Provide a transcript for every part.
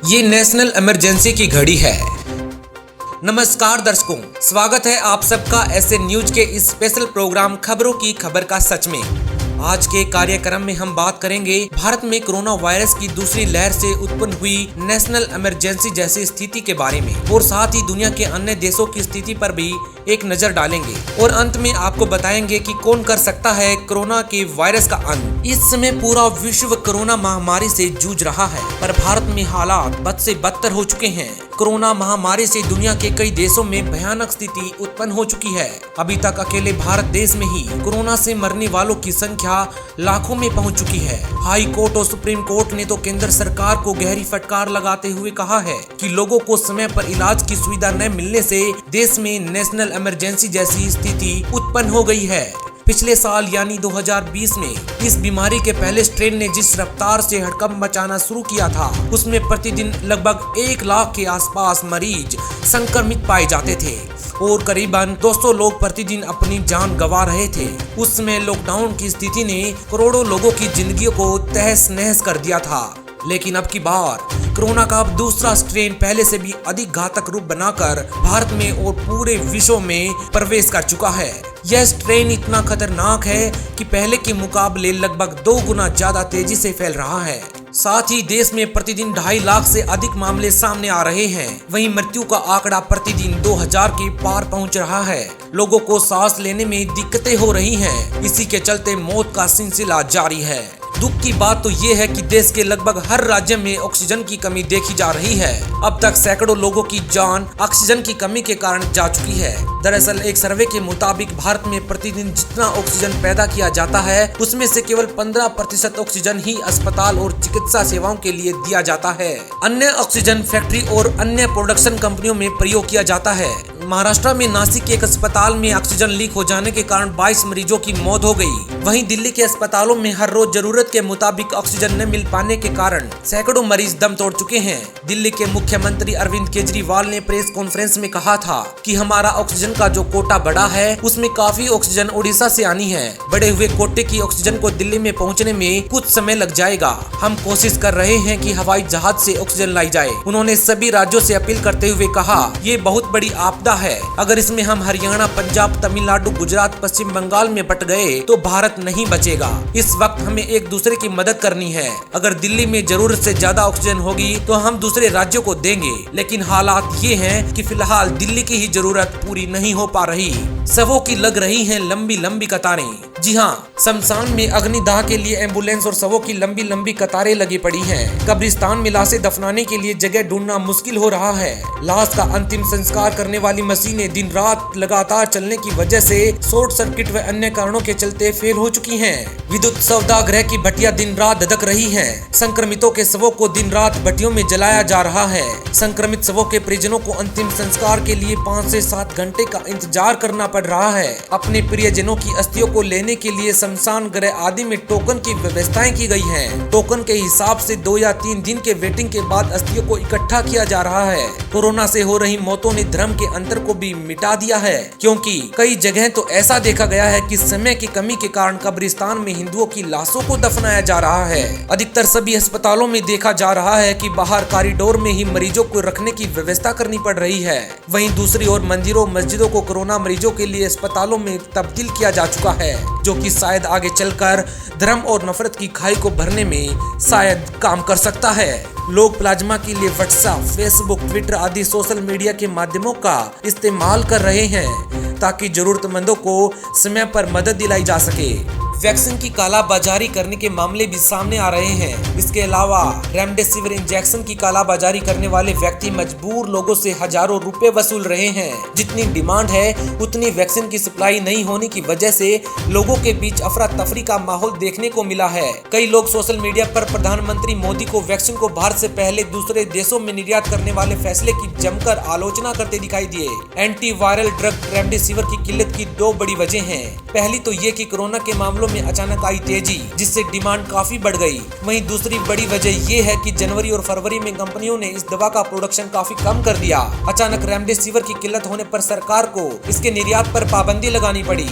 ये national emergency की घड़ी है। नमस्कार दर्शकों, स्वागत है आप सबका ऐसे न्यूज के इस स्पेशल प्रोग्राम खबरों की खबर का सच में। आज के कार्यक्रम में हम बात करेंगे भारत में कोरोना वायरस की दूसरी लहर से उत्पन्न हुई नेशनल इमरजेंसी जैसी स्थिति के बारे में और साथ ही दुनिया के अन्य देशों की स्थिति पर भी एक नजर डालेंगे और अंत में आपको बताएंगे कि कौन कर सकता है कोरोना के वायरस का अंत। इस समय पूरा विश्व कोरोना महामारी से जूझ रहा है, पर भारत में हालात बद से बदतर हो चुके हैं। कोरोना महामारी से दुनिया के कई देशों में भयानक स्थिति उत्पन्न हो चुकी है। अभी तक अकेले भारत देश में ही कोरोना से मरने वालों की संख्या लाखों में पहुंच चुकी है। हाई कोर्ट और सुप्रीम कोर्ट ने तो केंद्र सरकार को गहरी फटकार लगाते हुए कहा है कि लोगों को समय पर इलाज की सुविधा न मिलने से देश में नेशनल इमरजेंसी जैसी स्थिति उत्पन्न हो गई है। पिछले साल यानी 2020 में इस बीमारी के पहले स्ट्रेन ने जिस रफ्तार से हड़कंप मचाना शुरू किया था, उसमें प्रतिदिन लगभग 1 लाख के आसपास मरीज संक्रमित पाए जाते थे और करीबन 200 लोग प्रतिदिन अपनी जान गंवा रहे थे। उस समय लॉकडाउन की स्थिति ने करोड़ों लोगों की जिंदगी को तहस नहस कर दिया था। लेकिन अब की बार कोरोना का अब दूसरा स्ट्रेन पहले से भी अधिक घातक रूप बनाकर भारत में और पूरे विश्व में प्रवेश कर चुका है। यह स्ट्रेन इतना खतरनाक है कि पहले के मुकाबले लगभग 2 गुना ज्यादा तेजी से फैल रहा है। साथ ही देश में प्रतिदिन 2.5 लाख से अधिक मामले सामने आ रहे हैं। वहीं मृत्यु का आंकड़ा प्रतिदिन 2000 के पार पहुंच रहा है। लोगों को सांस लेने में दिक्कतें हो रही हैं। इसी के चलते मौत का सिलसिला जारी है। दुख की बात तो ये है कि देश के लगभग हर राज्य में ऑक्सीजन की कमी देखी जा रही है। अब तक सैकड़ों लोगों की जान ऑक्सीजन की कमी के कारण जा चुकी है। दरअसल एक सर्वे के मुताबिक भारत में प्रतिदिन जितना ऑक्सीजन पैदा किया जाता है, उसमें से केवल 15% ऑक्सीजन ही अस्पताल और चिकित्सा सेवाओं के लिए दिया जाता है। अन्य ऑक्सीजन फैक्ट्री और अन्य प्रोडक्शन कंपनियों में प्रयोग किया जाता है। महाराष्ट्र में नासिक के एक अस्पताल में ऑक्सीजन लीक हो जाने के कारण 22 मरीजों की मौत हो गई। वहीं दिल्ली के अस्पतालों में हर रोज जरूरत के मुताबिक ऑक्सीजन न मिल पाने के कारण सैकड़ों मरीज दम तोड़ चुके हैं। दिल्ली के मुख्यमंत्री अरविंद केजरीवाल ने प्रेस कॉन्फ्रेंस में कहा था कि हमारा ऑक्सीजन का जो कोटा बढ़ा है, उसमें काफी ऑक्सीजन ओडिशा से आनी है। बढ़े हुए कोटे की ऑक्सीजन को दिल्ली में पहुंचने में कुछ समय लग जाएगा। हम कोशिश कर रहे हैं कि हवाई जहाज से ऑक्सीजन लाई जाए। उन्होंने सभी राज्यों से अपील करते हुए कहा, ये बहुत बड़ी आपदा है। अगर इसमें हम हरियाणा, पंजाब, तमिलनाडु, गुजरात, पश्चिम बंगाल में बट गए तो भारत नहीं बचेगा। इस वक्त हमें एक दूसरे की मदद करनी है। अगर दिल्ली में जरूरत से ज्यादा ऑक्सीजन होगी तो हम दूसरे राज्यों को देंगे, लेकिन हालात ये हैं कि फिलहाल दिल्ली की ही जरूरत पूरी नहीं हो पा रही। शवों की लग रही हैं लंबी लंबी कतारें। जी हाँ, शमशान में अग्निदाह के लिए एम्बुलेंस और शवों की लंबी लंबी कतारें लगी पड़ी हैं। कब्रिस्तान में लाशें दफनाने के लिए जगह ढूंढना मुश्किल हो रहा है। लाश का अंतिम संस्कार करने वाली मशीनें दिन रात लगातार चलने की वजह से शॉर्ट सर्किट व अन्य कारणों के चलते फेल हो चुकी हैं। विद्युत शवदाह की भट्टियां दिन रात धधक रही हैं। संक्रमितों के शवों को दिन रात भट्टियों में जलाया जा रहा है। संक्रमित शवों के परिजनों को अंतिम संस्कार के लिए 5 से 7 घंटे का इंतजार करना पड़ रहा है। अपने प्रियजनों की अस्थियों को लेने के लिए शमशान गृह आदि में टोकन की व्यवस्थाएं की गई हैं। टोकन के हिसाब से 2 या 3 दिन के वेटिंग के बाद अस्थियों को इकट्ठा किया जा रहा है। कोरोना से हो रही मौतों ने धर्म के अंतर को भी मिटा दिया है, क्योंकि कई जगह तो ऐसा देखा गया है कि समय की कमी के कारण कब्रिस्तान में हिंदुओं की लाशों को दफनाया जा रहा है। अधिकतर सभी अस्पतालों में देखा जा रहा है कि बाहर कॉरिडोर में ही मरीजों को रखने की व्यवस्था करनी पड़ रही है। वहीं दूसरी ओर मंदिरों मस्जिदों को कोरोना मरीजों के लिए अस्पतालों में तब्दील किया जा चुका है, जो कि शायद आगे चलकर धर्म और नफरत की खाई को भरने में शायद काम कर सकता है। लोग प्लाज्मा के लिए व्हाट्सएप, फेसबुक, ट्विटर आदि सोशल मीडिया के माध्यमों का इस्तेमाल कर रहे हैं ताकि जरूरतमंदों को समय पर मदद दिलाई जा सके। वैक्सीन की कालाबाजारी करने के मामले भी सामने आ रहे हैं। इसके अलावा रेमडेसिविर इंजेक्शन की कालाबाजारी करने वाले व्यक्ति मजबूर लोगों से हजारों रुपए वसूल रहे हैं। जितनी डिमांड है उतनी वैक्सीन की सप्लाई नहीं होने की वजह से लोगों के बीच अफरा तफरी का माहौल देखने को मिला है। कई लोग सोशल मीडिया पर प्रधानमंत्री मोदी को वैक्सीन को भारत से पहले दूसरे देशों में निर्यात करने वाले फैसले की जमकर आलोचना करते दिखाई दिए। एंटी वायरल ड्रग रेमडेसिविर की किल्लत की 2 बड़ी वजह हैं। पहली तो ये कि कोरोना के मामलों में अचानक आई तेजी, जिससे डिमांड काफी बढ़ गई। वहीं दूसरी बड़ी वजह ये है कि जनवरी और फरवरी में कंपनियों ने इस दवा का प्रोडक्शन काफी कम कर दिया। अचानक रेमडेसिविर की किल्लत होने पर सरकार को इसके निर्यात पर पाबंदी लगानी पड़ी।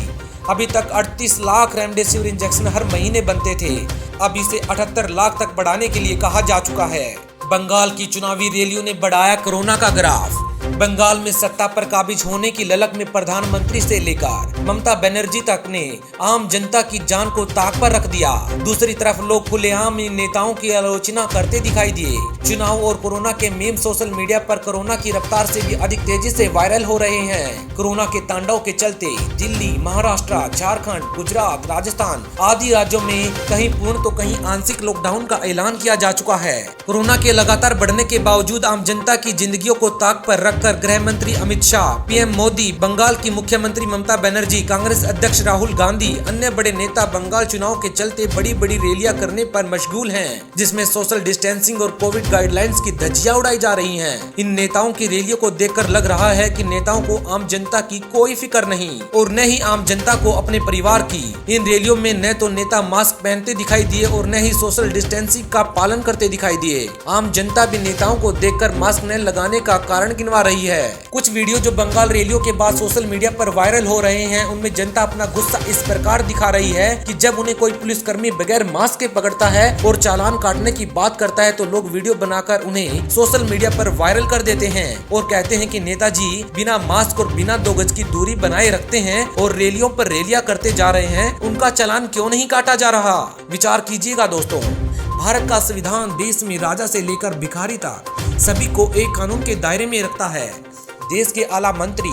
अभी तक 38 लाख रेमडेसिविर इंजेक्शन हर महीने बनते थे। अब इसे 78 लाख तक बढ़ाने के लिए कहा जा चुका है। बंगाल की चुनावी रैलियों ने बढ़ाया कोरोना का ग्राफ। बंगाल में सत्ता पर काबिज होने की ललक में प्रधानमंत्री से लेकर ममता बनर्जी तक ने आम जनता की जान को ताक पर रख दिया। दूसरी तरफ लोग खुलेआम इन नेताओं की आलोचना करते दिखाई दिए। चुनाव और कोरोना के मीम सोशल मीडिया पर कोरोना की रफ्तार से भी अधिक तेजी से वायरल हो रहे हैं। कोरोना के तांडव के चलते दिल्ली, महाराष्ट्र, झारखंड, गुजरात, राजस्थान आदि राज्यों में कहीं पूर्ण तो कहीं आंशिक लॉकडाउन का ऐलान किया जा चुका है। कोरोना के लगातार बढ़ने के बावजूद आम जनता की जिंदगियों को ताक पर रखकर गृह मंत्री अमित शाह, पीएम मोदी, बंगाल की मुख्यमंत्री ममता बनर्जी, कांग्रेस अध्यक्ष राहुल गांधी, अन्य बड़े नेता बंगाल चुनाव के चलते बड़ी बड़ी रैलियां करने पर मशगूल हैं, जिसमें सोशल डिस्टेंसिंग और कोविड गाइडलाइंस की धज्जियां उड़ाई जा रही हैं। इन नेताओं की रैलियों को देखकर लग रहा है कि नेताओं को आम जनता की कोई फिक्र नहीं और न ही आम जनता को अपने परिवार की। इन रैलियों में न तो नेता मास्क पहनते दिखाई दिए और न ही सोशल डिस्टेंसिंग का पालन करते दिखाई दिए। आम जनता भी नेताओं को देखकर मास्क न लगाने का कारण गिनवा रही है। कुछ वीडियो जो बंगाल रैलियों के बाद सोशल मीडिया पर वायरल हो रहे हैं, उनमें जनता अपना गुस्सा इस प्रकार दिखा रही है कि जब उन्हें कोई पुलिसकर्मी बगैर मास्क के पकड़ता है और चालान काटने की बात करता है तो लोग वीडियो बनाकर उन्हें सोशल मीडिया पर वायरल कर देते हैं और कहते हैं कि नेताजी बिना मास्क और बिना 2 गज की दूरी बनाए रखते हैं और रैलियों पर रैलियां करते जा रहे हैं, उनका चालान क्यों नहीं काटा जा रहा। विचार कीजिएगा दोस्तों। भारत का संविधान देश में राजा से लेकर भिखारी तक सभी को एक कानून के दायरे में रखता है। देश के आला मंत्री,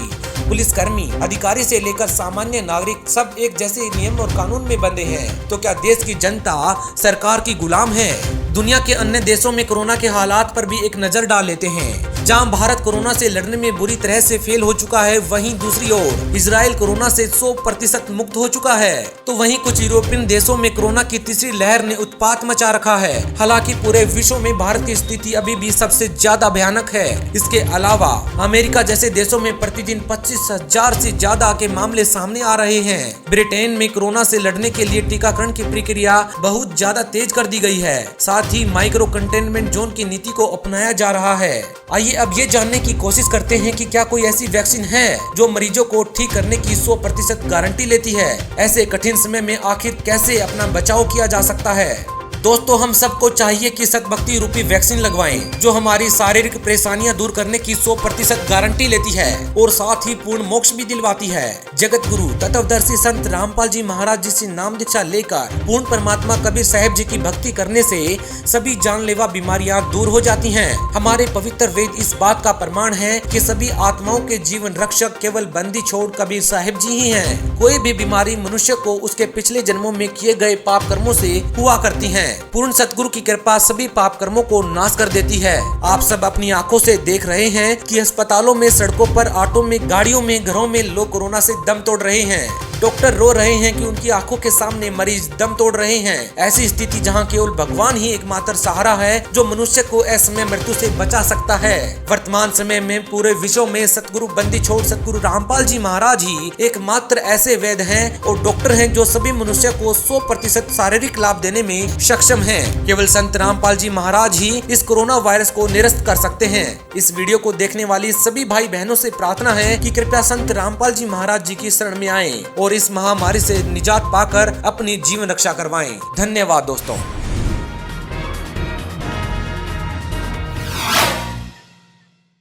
पुलिसकर्मी, अधिकारी से लेकर सामान्य नागरिक सब एक जैसे नियम और कानून में बंधे हैं। तो क्या देश की जनता सरकार की गुलाम है? दुनिया के अन्य देशों में कोरोना के हालात पर भी एक नजर डाल लेते हैं। जहां भारत कोरोना से लड़ने में बुरी तरह से फेल हो चुका है, वहीं दूसरी ओर इजराइल कोरोना से 100% मुक्त हो चुका है। तो वहीं कुछ यूरोपियन देशों में कोरोना की तीसरी लहर ने उत्पात मचा रखा है। हालांकि पूरे विश्व में भारत की स्थिति अभी भी सबसे ज्यादा भयानक है। इसके अलावा अमेरिका जैसे देशों में प्रतिदिन 25,000 से ज्यादा के मामले सामने आ रहे हैं। ब्रिटेन में कोरोना से लड़ने के लिए टीकाकरण की प्रक्रिया बहुत ज्यादा तेज कर दी गई है। साथ ही माइक्रो कंटेनमेंट जोन की नीति को अपनाया जा रहा है। आइए अब ये जानने की कोशिश करते हैं कि क्या कोई ऐसी वैक्सीन है जो मरीजों को ठीक करने की 100% गारंटी लेती है। ऐसे कठिन समय में आखिर कैसे अपना बचाव किया जा सकता है। दोस्तों, हम सबको चाहिए कि सद्भक्ति रूपी वैक्सीन लगवाएं, जो हमारी शारीरिक परेशानियां दूर करने की 100% गारंटी लेती है और साथ ही पूर्ण मोक्ष भी दिलवाती है। जगत गुरु तत्वदर्शी संत रामपाल जी महाराज जी से नाम दीक्षा लेकर पूर्ण परमात्मा कबीर साहब जी की भक्ति करने से सभी जानलेवा बीमारियां दूर हो जाती हैं। हमारे पवित्र वेद इस बात का प्रमाण है कि सभी आत्माओं के जीवन रक्षक केवल बंदी छोड़ कबीर साहब जी ही हैं। कोई भी बीमारी मनुष्य को उसके पिछले जन्मों में किए गए पाप कर्मों से हुआ करती है। पूर्ण सतगुरु की कृपा सभी पाप कर्मों को नाश कर देती है। आप सब अपनी आंखों से देख रहे हैं कि अस्पतालों में, सड़कों पर, ऑटो में, गाड़ियों में, घरों में लोग कोरोना से दम तोड़ रहे हैं। डॉक्टर रो रहे हैं कि उनकी आंखों के सामने मरीज दम तोड़ रहे हैं। ऐसी स्थिति जहां केवल भगवान ही एकमात्र सहारा है जो मनुष्य को असमय मृत्यु से बचा सकता है। वर्तमान समय में पूरे विश्व में सतगुरु बंदी छोड़ सतगुरु रामपाल जी महाराज ही एकमात्र ऐसे वैद्य हैं और डॉक्टर हैं जो सभी मनुष्य को 100% शारीरिक लाभ देने में सक्षम हैं। केवल संत रामपाल जी महाराज ही इस कोरोना वायरस को निरस्त कर सकते हैं। इस वीडियो को देखने वाली सभी भाई बहनों से प्रार्थना है कि कृपया संत रामपाल जी महाराज जी की शरण में आएं और इस महामारी से निजात पाकर अपनी जीवन रक्षा करवाएं। धन्यवाद दोस्तों।